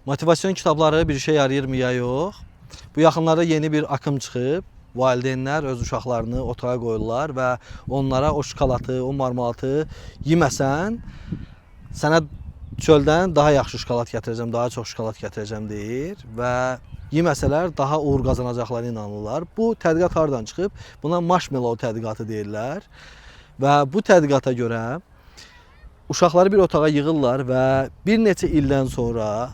Motivasyon kitabları bir işe yarayır mı ya yox? Bu yaxınlarda yeni bir akım çıxıb. Valideynlər öz uşaqlarını otağa qoyurlar və onlara o şokolatı, o marmalatı yeməsən, sənə çöldən daha yaxşı şokolat gətirəcəm, daha çox şokolat gətirəcəm deyir və yeməsələr daha uğur qazanacaqlarına inanırlar. Bu tədqiqat hardan çıxıb? Buna marshmallow tədqiqatı deyirlər və bu tədqiqata görə uşaqları bir otağa yığırlar və bir neçə ildən sonra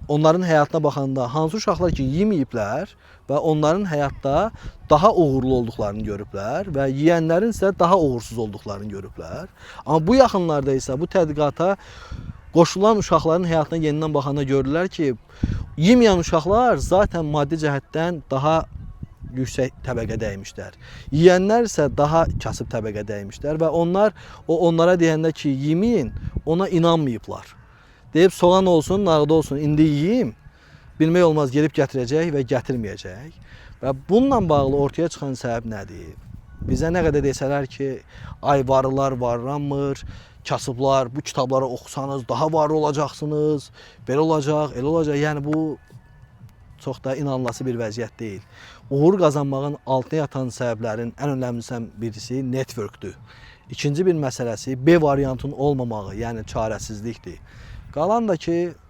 onların həyatına baxanda hansı uşaqlar ki yeməyiblər və onların həyatda daha uğurlu olduqlarını görüblər və yeyənlərin isə daha uğursuz olduqlarını görüblər. Amma bu yaxınlarda isə bu tədqiqata qoşulan uşaqların həyatına yenidən baxanda görürlər ki, yeməyən uşaqlar zaten maddi cəhətdən daha yüksək təbəqədə imişlər. Yeyənlər isə daha kasıb təbəqədə imişlər və onlar onlara deyəndə ki, yeməyin, ona inanmayıblar. Deyib soğan olsun, nağda olsun, indi yiyeyim, bilmək olmaz gelib gətirəcək və gətirməyəcək. Və bununla bağlı ortaya çıxan səbəb nədir? Bizə nə qədər desələr ki, ay varlılar varlanmır, kasıblar, bu kitabları oxusanız daha varlı olacaqsınız, belə olacaq, elə olacaq. Yəni bu çox da inanılası bir vəziyyət deyil. Uğur qazanmağın altına yatan səbəblərin ən önəmlisindən birisi networkdür. İkinci bir məsələsi B variantın olmamağı, yəni çarəsizlikdir. Qalan da ki,